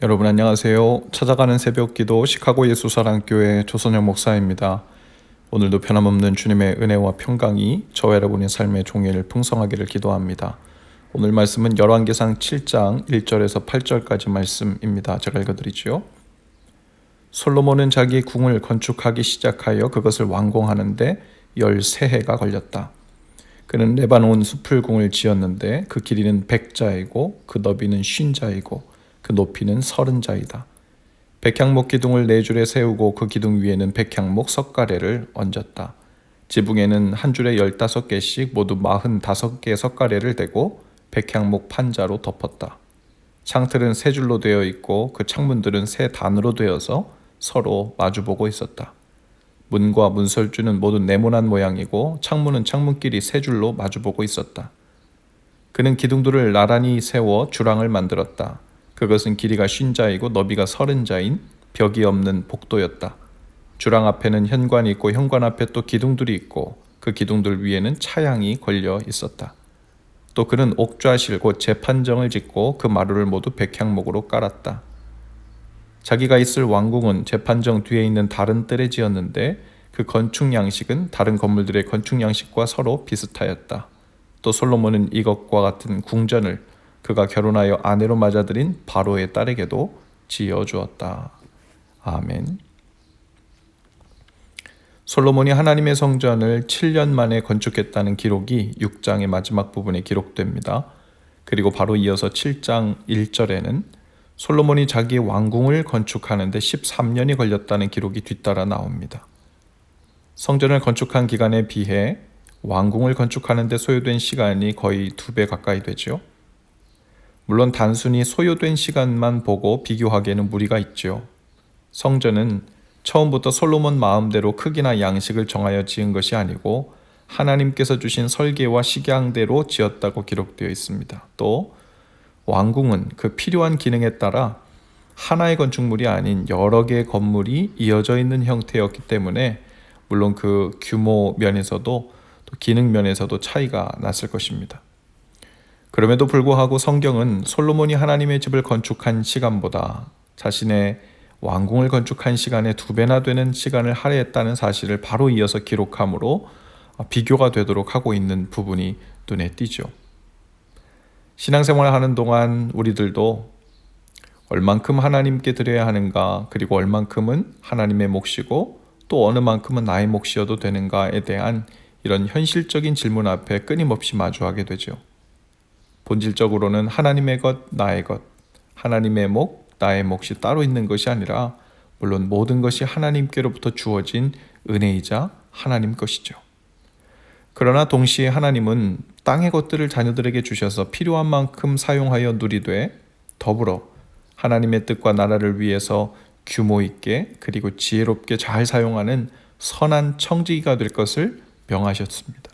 여러분 안녕하세요. 찾아가는 새벽기도 시카고 예수사랑교회 조선영 목사입니다. 오늘도 변함없는 주님의 은혜와 평강이 저와 여러분의 삶의 종일 풍성하기를 기도합니다. 오늘 말씀은 열왕기상 7장 1절에서 8절까지 말씀입니다. 제가 읽어드리죠. 솔로몬은 자기 궁을 건축하기 시작하여 그것을 완공하는데 13해가 걸렸다. 그는 레바논 수풀궁을 지었는데 그 길이는 100자이고 그 너비는 50자이고 그 높이는 30자이다. 백향목 기둥을 4줄에 세우고 그 기둥 위에는 백향목 석가래를 얹었다. 지붕에는 한 줄에 15개씩 모두 45개 석가래를 대고 백향목 판자로 덮었다. 창틀은 3줄로 되어 있고 그 창문들은 3단으로 되어서 서로 마주보고 있었다. 문과 문설주는 모두 네모난 모양이고 창문은 창문끼리 3줄로 마주보고 있었다. 그는 기둥들을 나란히 세워 주랑을 만들었다. 그것은 길이가 50자이고 너비가 30자인 벽이 없는 복도였다. 주랑 앞에는 현관이 있고 현관 앞에 또 기둥들이 있고 그 기둥들 위에는 차양이 걸려 있었다. 또 그는 옥좌실 곧 재판정을 짓고 그 마루를 모두 백향목으로 깔았다. 자기가 있을 왕궁은 재판정 뒤에 있는 다른 뜰에 지었는데 그 건축 양식은 다른 건물들의 건축 양식과 서로 비슷하였다. 또 솔로몬은 이것과 같은 궁전을 그가 결혼하여 아내로 맞아들인 바로의 딸에게도 지어주었다. 아멘. 솔로몬이 하나님의 성전을 7년 만에 건축했다는 기록이 6장의 마지막 부분에 기록됩니다. 그리고 바로 이어서 7장 1절에는 솔로몬이 자기 왕궁을 건축하는데 13년이 걸렸다는 기록이 뒤따라 나옵니다. 성전을 건축한 기간에 비해 왕궁을 건축하는데 소요된 시간이 거의 2배 가까이 되죠. 물론 단순히 소요된 시간만 보고 비교하기에는 무리가 있죠. 성전은 처음부터 솔로몬 마음대로 크기나 양식을 정하여 지은 것이 아니고 하나님께서 주신 설계와 식양대로 지었다고 기록되어 있습니다. 또 왕궁은 그 필요한 기능에 따라 하나의 건축물이 아닌 여러 개의 건물이 이어져 있는 형태였기 때문에 물론 그 규모 면에서도 또 기능 면에서도 차이가 났을 것입니다. 그럼에도 불구하고 성경은 솔로몬이 하나님의 집을 건축한 시간보다 자신의 왕궁을 건축한 시간의 2배나 되는 시간을 할애했다는 사실을 바로 이어서 기록하므로 비교가 되도록 하고 있는 부분이 눈에 띄죠. 신앙생활을 하는 동안 우리들도 얼만큼 하나님께 드려야 하는가, 그리고 얼만큼은 하나님의 몫이고 또 어느 만큼은 나의 몫이어도 되는가에 대한 이런 현실적인 질문 앞에 끊임없이 마주하게 되죠. 본질적으로는 하나님의 것, 나의 것, 하나님의 목, 나의 몫이 따로 있는 것이 아니라 물론 모든 것이 하나님께로부터 주어진 은혜이자 하나님 것이죠. 그러나 동시에 하나님은 땅의 것들을 자녀들에게 주셔서 필요한 만큼 사용하여 누리되 더불어 하나님의 뜻과 나라를 위해서 규모 있게 그리고 지혜롭게 잘 사용하는 선한 청지기가 될 것을 명하셨습니다.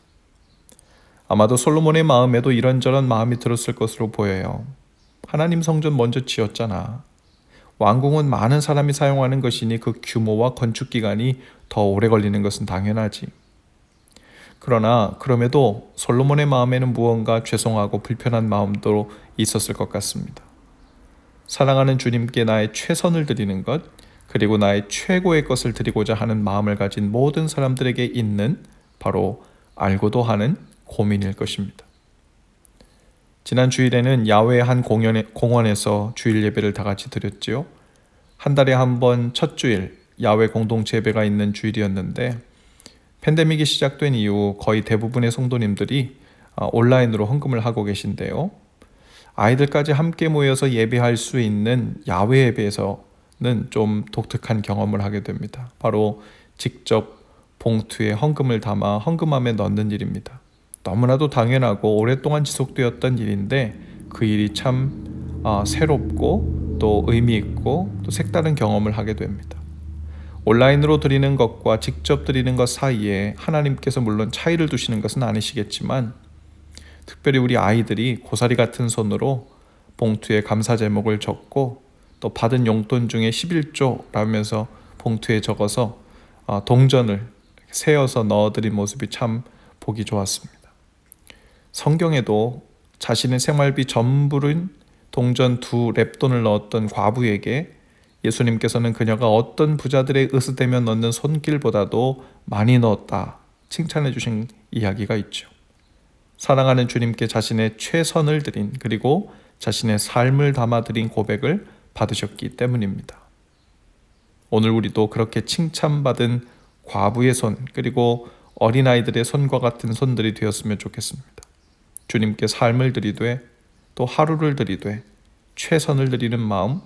아마도 솔로몬의 마음에도 이런저런 마음이 들었을 것으로 보여요. 하나님 성전 먼저 지었잖아. 왕궁은 많은 사람이 사용하는 것이니 그 규모와 건축 기간이 더 오래 걸리는 것은 당연하지. 그러나 그럼에도 솔로몬의 마음에는 무언가 죄송하고 불편한 마음도 있었을 것 같습니다. 사랑하는 주님께 나의 최선을 드리는 것, 그리고 나의 최고의 것을 드리고자 하는 마음을 가진 모든 사람들에게 있는 바로 알고도 하는 고민일 것입니다. 지난 주일에는 야외의 한 공원에서 주일 예배를 다 같이 드렸지요. 한 달에 한 번 첫 주일 야외 공동체 예배가 있는 주일이었는데 팬데믹이 시작된 이후 거의 대부분의 성도님들이 온라인으로 헌금을 하고 계신데요. 아이들까지 함께 모여서 예배할 수 있는 야외 예배에서는 좀 독특한 경험을 하게 됩니다. 바로 직접 봉투에 헌금을 담아 헌금함에 넣는 일입니다. 너무나도 당연하고 오랫동안 지속되었던 일인데 그 일이 참 새롭고 또 의미 있고 또 색다른 경험을 하게 됩니다. 온라인으로 드리는 것과 직접 드리는 것 사이에 하나님께서 물론 차이를 두시는 것은 아니시겠지만 특별히 우리 아이들이 고사리 같은 손으로 봉투에 감사 제목을 적고 또 받은 용돈 중에 11조라면서 봉투에 적어서 동전을 세어서 넣어드린 모습이 참 보기 좋았습니다. 성경에도 자신의 생활비 전부를 동전 2렙돈을 넣었던 과부에게 예수님께서는 그녀가 어떤 부자들의 으스대며 넣는 손길보다도 많이 넣었다 칭찬해 주신 이야기가 있죠. 사랑하는 주님께 자신의 최선을 드린, 그리고 자신의 삶을 담아드린 고백을 받으셨기 때문입니다. 오늘 우리도 그렇게 칭찬받은 과부의 손, 그리고 어린아이들의 손과 같은 손들이 되었으면 좋겠습니다. 주님께 삶을 드리되, 또 하루를 드리되, 최선을 드리는 마음,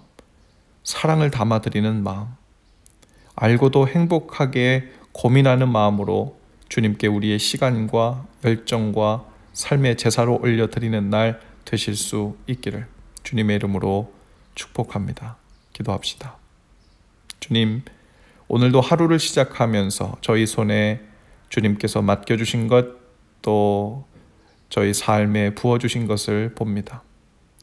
사랑을 담아드리는 마음, 알고도 행복하게 고민하는 마음으로 주님께 우리의 시간과 열정과 삶의 제사로 올려드리는 날 되실 수 있기를 주님의 이름으로 축복합니다. 기도합시다. 주님, 오늘도 하루를 시작하면서 저희 손에 주님께서 맡겨주신 것, 또 저희 삶에 부어주신 것을 봅니다.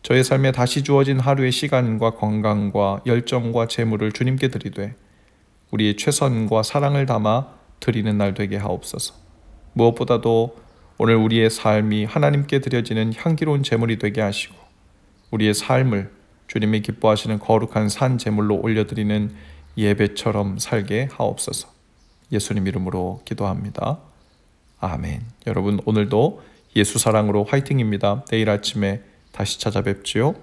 저의 삶에 다시 주어진 하루의 시간과 건강과 열정과 재물을 주님께 드리되 우리의 최선과 사랑을 담아 드리는 날 되게 하옵소서. 무엇보다도 오늘 우리의 삶이 하나님께 드려지는 향기로운 제물이 되게 하시고 우리의 삶을 주님이 기뻐하시는 거룩한 산 제물로 올려드리는 예배처럼 살게 하옵소서. 예수님 이름으로 기도합니다. 아멘. 여러분, 오늘도 예수 사랑으로 화이팅입니다. 내일 아침에 다시 찾아뵙지요.